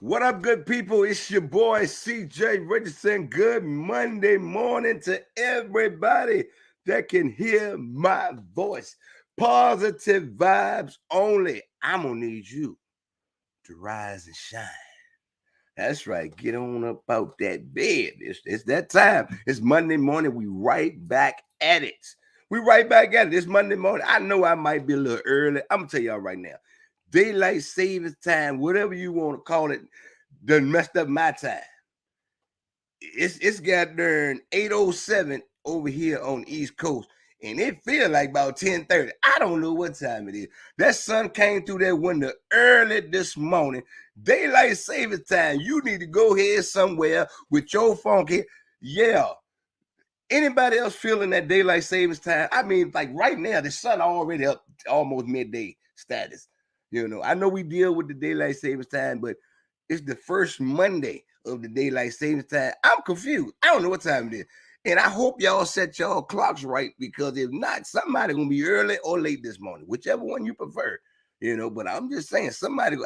What up, good people? It's your boy CJ Richardson. Good Monday morning to everybody that can hear my voice. Positive vibes only. I'm gonna need you to rise and shine. That's right. Get on up out that bed. It's that time. It's Monday morning. We right back at it. We right back at it. It's Monday morning. I know I might be a little early. I'm gonna tell y'all right now. Daylight savings time, whatever you want to call it, done messed up my time. It's got darn 8:07 over here on the East Coast. And it feel like about 10:30. I don't know what time it is. That sun came through that window early this morning. Daylight savings time. You need to go ahead somewhere with your funky. Yeah. Anybody else feeling that daylight savings time? I mean, like right now, the sun already up almost midday status. I know we deal with the daylight savings time, but it's the first Monday of the daylight savings time. I'm confused. I don't know what time it is. And I hope y'all set y'all clocks right, because if not, somebody gonna be early or late this morning, whichever one you prefer. But I'm just saying,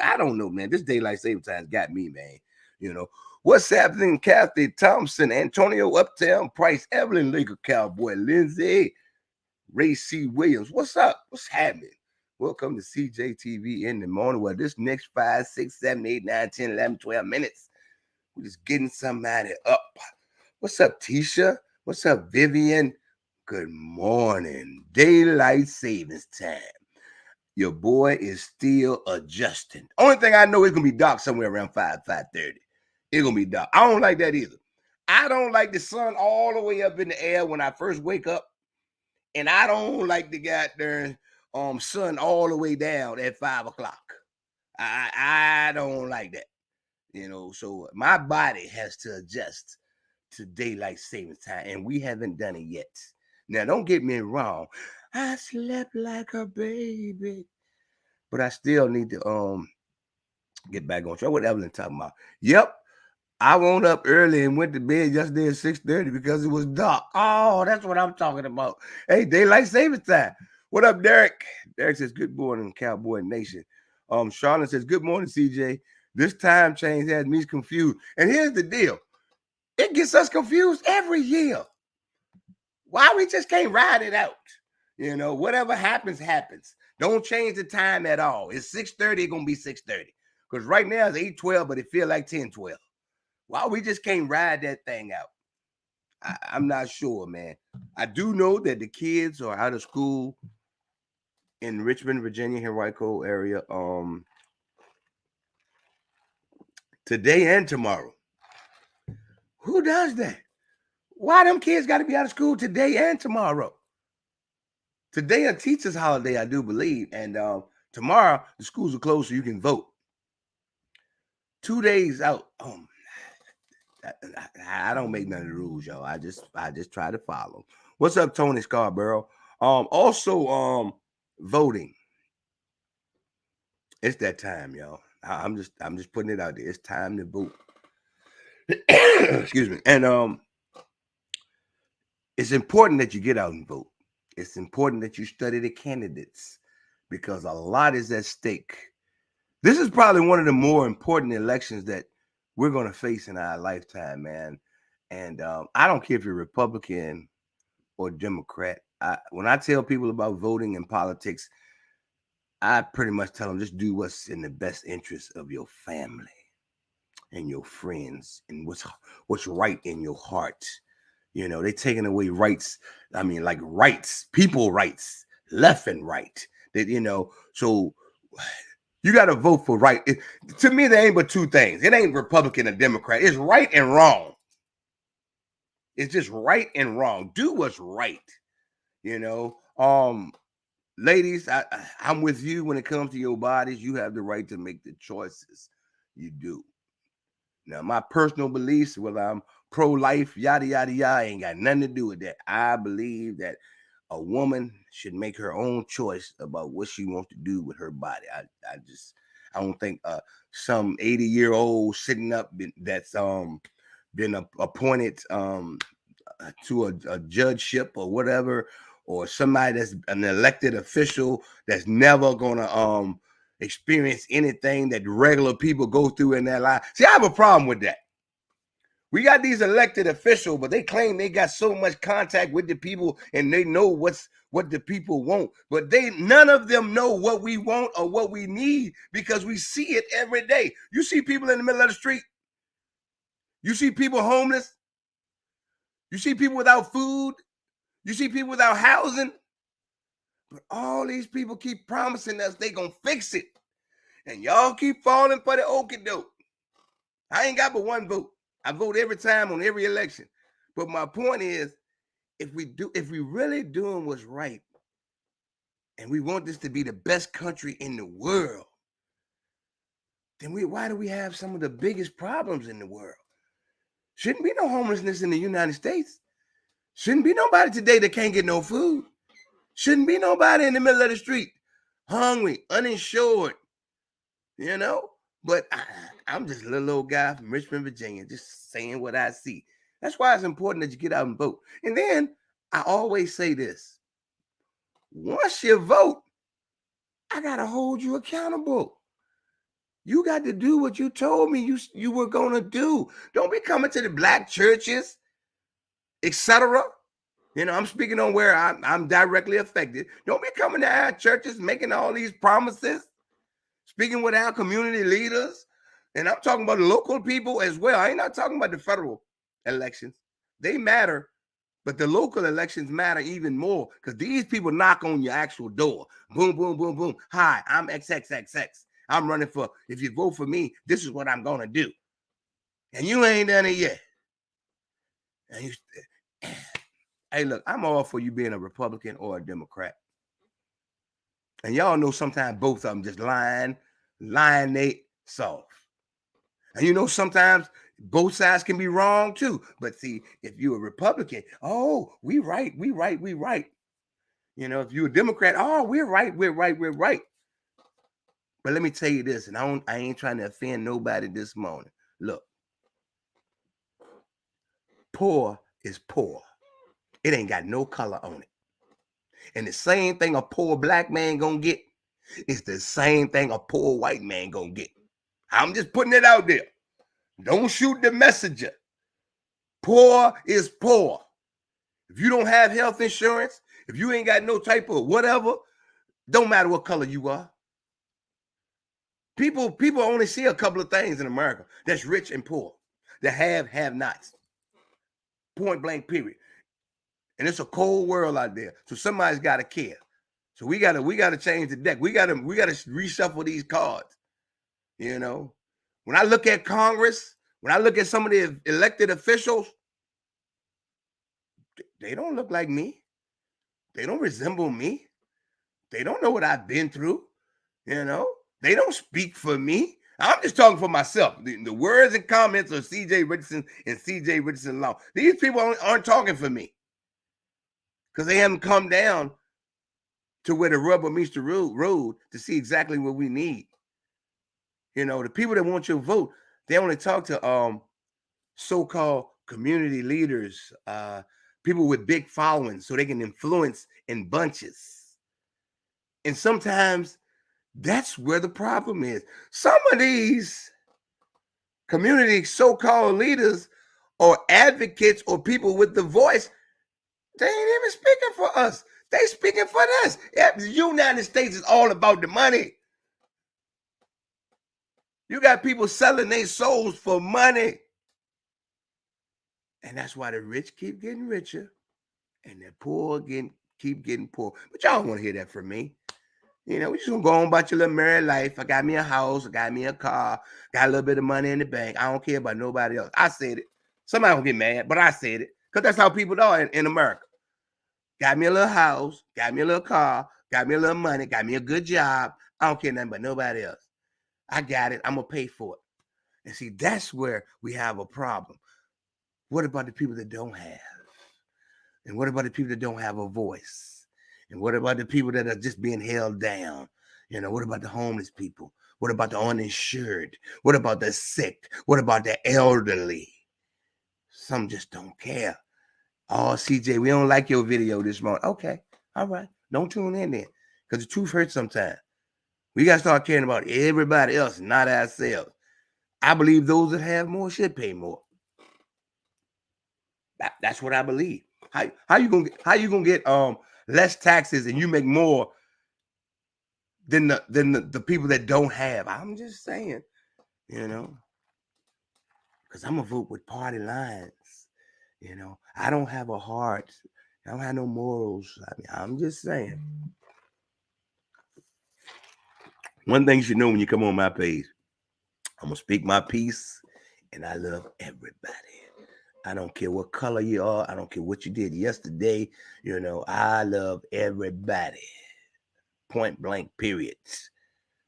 I don't know, man. This daylight savings time got me, man. You know, what's happening? Kathy Thompson, Antonio Uptown, Price, Evelyn Laker Cowboy, Lindsay, Ray C. Williams. What's up? What's happening? Welcome to CJTV in the morning. Well, this next 5, 6, 7, 8, 9, 10, 11, 12 minutes, we're just getting somebody up. What's up, Tisha? What's up, Vivian? Good morning. Daylight savings time. Your boy is still adjusting. Only thing I know is gonna be dark somewhere around 5:30. It's gonna be dark. I don't like that either. I don't like the sun all the way up in the air when I first wake up, and I don't like the goddamn sun all the way down at 5 o'clock. I don't like that. So my body has to adjust to daylight savings time, and we haven't done it yet. Now, don't get me wrong. I slept like a baby, but I still need to get back on track. What Evelyn talking about? Yep, I woke up early and went to bed yesterday at 6:30 because it was dark. Oh, that's what I'm talking about. Hey, daylight savings time. What up, Derek? Derek says, good morning, Cowboy Nation. Charlotte says, good morning, CJ. This time change has me confused. And here's the deal. It gets us confused every year. Why we just can't ride it out? Whatever happens, happens. Don't change the time at all. It's 6:30, it's gonna be 6:30. Because right now it's 8:12, but it feel like 10:12. Why we just can't ride that thing out? I'm not sure, man. I do know that the kids are out of school in Richmond, Virginia, Henrico area, today and tomorrow. Who does that? Why them kids got to be out of school today and tomorrow? Today a teacher's holiday, I do believe, and tomorrow the schools are closed so you can vote. 2 days out. I don't make none of the rules, y'all. I just try to follow. What's up, Tony Scarborough? Also, voting. It's that time, y'all. I'm just putting it out there. It's time to vote. Excuse me. And it's important that you get out and vote. It's important that you study the candidates, because a lot is at stake. This is probably one of the more important elections that we're going to face in our lifetime, man. And I don't care if you're Republican or Democrat. When I tell people about voting and politics, I pretty much tell them just do what's in the best interest of your family and your friends, and what's right in your heart. They're taking away rights. I mean, like rights, people rights, left and right. So you got to vote for right. To me, there ain't but two things. It ain't Republican or Democrat. It's right and wrong. It's just right and wrong. Do what's right. You know, ladies, I'm with you when it comes to your bodies. You have the right to make the choices you do. Now, my personal beliefs, whether I'm pro-life, yada, yada, yada, ain't got nothing to do with that. I believe that a woman should make her own choice about what she wants to do with her body. I don't think some 80-year-old sitting up that's been appointed to a judgeship or whatever, or somebody that's an elected official that's never gonna experience anything that regular people go through in their life. See, I have a problem with that. We got these elected officials, but they claim they got so much contact with the people and they know what the people want. But none of them know what we want or what we need because we see it every day. You see people in the middle of the street. You see people homeless. You see people without food. You see people without housing. But all these people keep promising us they gonna fix it. And y'all keep falling for the okie doke. I ain't got but one vote. I vote every time on every election. But my point is, if we really doing what's right, and we want this to be the best country in the world, then why do we have some of the biggest problems in the world? Shouldn't be no homelessness in the United States. Shouldn't be nobody today that can't get no food. Shouldn't be nobody in the middle of the street, hungry, uninsured, you know? But I'm just a little old guy from Richmond, Virginia, just saying what I see. That's why it's important that you get out and vote. And then I always say this. Once you vote, I got to hold you accountable. You got to do what you told me you were going to do. Don't be coming to the black churches, etc. You know, I'm speaking on where I'm directly affected. Don't be coming to our churches making all these promises, speaking with our community leaders. And I'm talking about the local people as well. I ain't not talking about the federal elections. They matter, but the local elections matter even more because these people knock on your actual door. Boom, boom, boom, boom. Hi, I'm XXXX. I'm running for, if you vote for me, this is what I'm going to do. And you ain't done it yet. And you, hey, look, I'm all for you being a Republican or a Democrat. And y'all know sometimes both of them just lying they soft. And you know sometimes both sides can be wrong too. But see, if you're a Republican, oh, we right. You know, if you're a Democrat, oh, we're right. But let me tell you this, and I ain't trying to offend nobody this morning. Look, poor is poor. It ain't got no color on it. And the same thing a poor black man gonna get is the same thing a poor white man gonna get. I'm just putting it out there. Don't shoot the messenger. Poor is poor. If you don't have health insurance, if you ain't got no type of whatever, don't matter what color you are. People only see a couple of things in America. That's rich and poor. The have-nots. Point blank, period. And it's a cold world out there. So somebody's got to care. So we gotta change the deck. We gotta reshuffle these cards. You know, when I look at Congress, when I look at some of the elected officials, they don't look like me. They don't resemble me. They don't know what I've been through. You know, they don't speak for me. I'm just talking for myself. The words and comments of C.J. Richardson and C.J. Richardson Law. These people aren't talking for me because they haven't come down to where the rubber meets the road to see exactly what we need. You know, the people that want your vote, they only talk to so-called community leaders, people with big followings so they can influence in bunches. And sometimes that's where the problem is. Some of these community so-called leaders or advocates or people with the voice, they ain't even speaking for us. They speaking for us. The United States is all about the money. You got people selling their souls for money. And that's why the rich keep getting richer and the poor keep getting poor. But y'all don't want to hear that from me. You know, we just gonna go on about your little married life. I got me a house, I got me a car, got a little bit of money in the bank. I don't care about nobody else. I said it. Somebody will get mad, but I said it. Because that's how people are in America. Got me a little house, got me a little car, got me a little money, got me a good job. I don't care nothing about nobody else. I got it. I'm going to pay for it. And see, that's where we have a problem. What about the people that don't have? And what about the people that don't have a voice? And what about the people that are just being held down? You know, what about the homeless people? What about the uninsured? What about the sick? What about the elderly? Some just don't care. Oh, CJ, we don't like your video this morning. Okay, all right. Don't tune in then because the truth hurts sometimes. We got to start caring about everybody else, not ourselves. I believe those that have more should pay more. That's what I believe. How you gonna get less taxes and you make more than the people that don't have? I'm just saying, because I'm gonna vote with party lines. I don't have a heart. I don't have no morals. I'm just saying. One thing you should know when you come on my page, I'm gonna speak my piece, and I love everybody. I don't care what color you are. I don't care what you did yesterday. I love everybody. Point blank, period.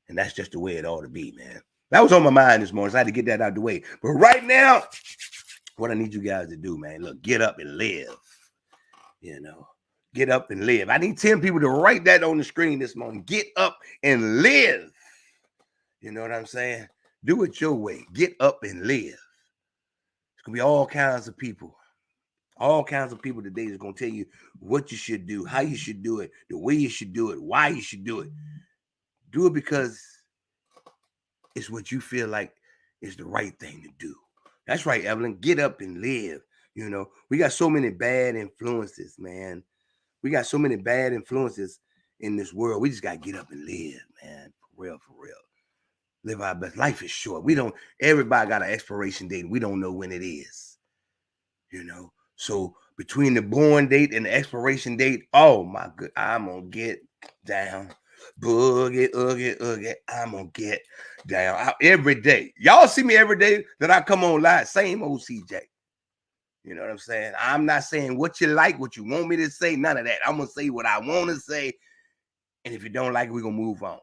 And that's just the way it ought to be, man. That was on my mind this morning, so I had to get that out of the way. But right now, what I need you guys to do, man, look, get up and live. Get up and live. I need 10 people to write that on the screen this morning. Get up and live. You know what I'm saying? Do it your way. Get up and live. It's going to be all kinds of people. All kinds of people today is going to tell you what you should do, how you should do it, the way you should do it, why you should do it. Do it because it's what you feel like is the right thing to do. That's right, Evelyn. Get up and live. We got so many bad influences, man. We got so many bad influences in this world. We just got to get up and live, man. For real. Live our best. Life is short. Everybody got an expiration date. We don't know when it is. So between the born date and the expiration date, oh my good, I'm going to get down. Boogie, oogie, oogie. I'm going to get down every day. Y'all see me every day that I come on live. Same old CJ. You know what I'm saying? I'm not saying what you like, what you want me to say, none of that. I'm going to say what I want to say. And if you don't like it, we're going to move on.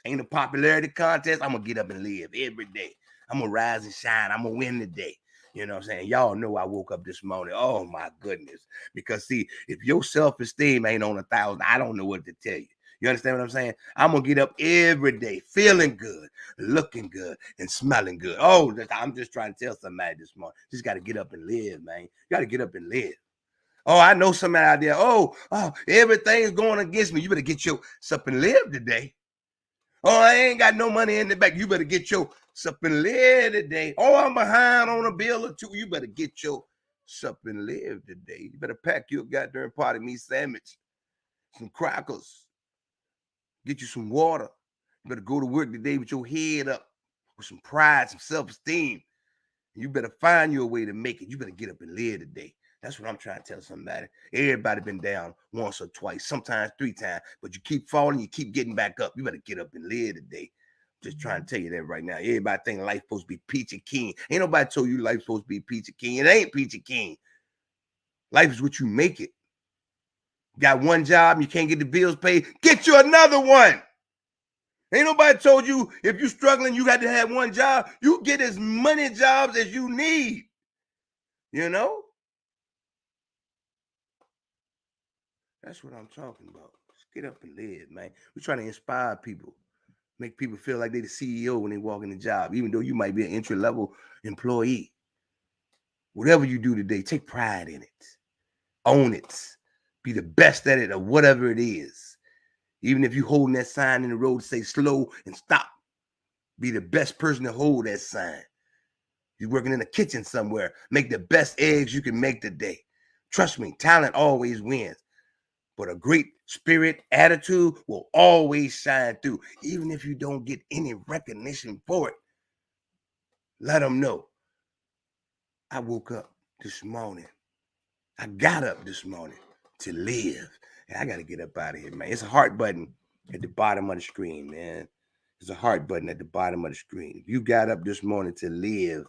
Ain't a popularity contest. I'm going to get up and live every day. I'm going to rise and shine. I'm going to win the day. You know what I'm saying? Y'all know I woke up this morning. Oh, my goodness. Because, see, if your self-esteem ain't on 1,000, I don't know what to tell you. You understand what I'm saying? I'm going to get up every day feeling good, looking good, and smelling good. Oh, I'm just trying to tell somebody this morning. Just got to get up and live, man. You got to get up and live. Oh, I know somebody out there. Oh, everything's going against me. You better get yourself and live today. Oh, I ain't got no money in the bank. You better get yourself and live today. Oh, I'm behind on a bill or two. You better get yourself and live today. You better pack your goddamn party meat sandwich, some crackers, get you some water. You better go to work today with your head up, with some pride, some self-esteem. You better find your way to make it. You better get up and live today. That's what I'm trying to tell somebody. Everybody been down once or twice, sometimes 3 times, but you keep falling, you keep getting back up. You better get up and live today. Just trying to tell you that right now. Everybody think life's supposed to be peachy keen. Ain't nobody told you life's supposed to be peachy keen. It ain't peachy keen. Life is what you make it. Got one job, you can't get the bills paid, get you another one. Ain't nobody told you if you're struggling, you got to have one job. You get as many jobs as you need. That's what I'm talking about. Just get up and live, man. We're trying to inspire people, make people feel like they're the CEO when they walk in the job, even though you might be an entry-level employee. Whatever you do today, take pride in it. Own it. Be the best at it or whatever it is. Even if you're holding that sign in the road to say slow and stop, be the best person to hold that sign. You're working in the kitchen somewhere, make the best eggs you can make today. Trust me, talent always wins. But a great spirit, attitude will always shine through. Even if you don't get any recognition for it, let them know. I woke up this morning. I got up this morning to live. And I got to get up out of here, man. It's a heart button at the bottom of the screen, man. There's a heart button at the bottom of the screen. If you got up this morning to live,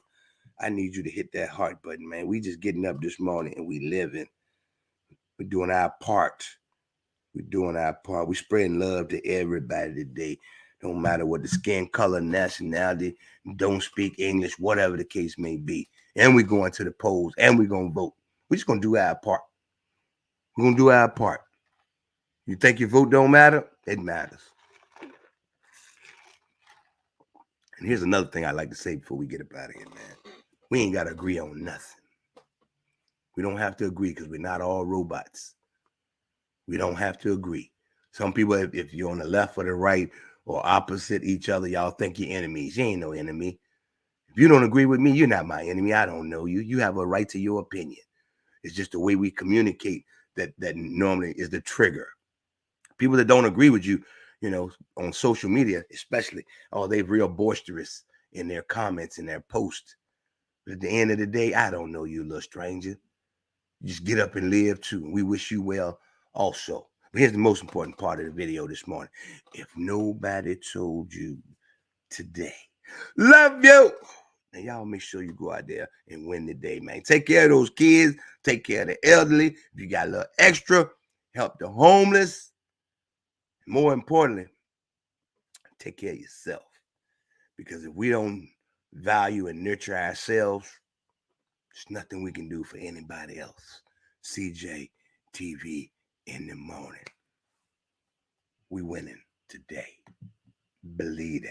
I need you to hit that heart button, man. We just getting up this morning and we living. We're doing our part. We're doing our part. We're spreading love to everybody today. Don't matter what the skin color, nationality, don't speak English, whatever the case may be. And we're going to the polls and we're going to vote. We're just going to do our part. We're going to do our part. You think your vote don't matter? It matters. And here's another thing I like to say before we get up out of here, man. We ain't got to agree on nothing. We don't have to agree because we're not all robots. We don't have to agree. Some people, if you're on the left or the right, or opposite each other, y'all think you're enemies. You ain't no enemy. If you don't agree with me, you're not my enemy. I don't know you. You have a right to your opinion. It's just the way we communicate that normally is the trigger. People that don't agree with you, on social media, especially, oh, they real boisterous in their comments and their posts. But at the end of the day, I don't know you, little stranger. Just get up and live too. We wish you well also. But here's the most important part of the video this morning. If nobody told you today, love you. Now, y'all make sure you go out there and win the day, man. Take care of those kids. Take care of the elderly. If you got a little extra, help the homeless. More importantly, take care of yourself. Because if we don't value and nurture ourselves, there's nothing we can do for anybody else. CJ TV in the morning. We winning today. Believe that.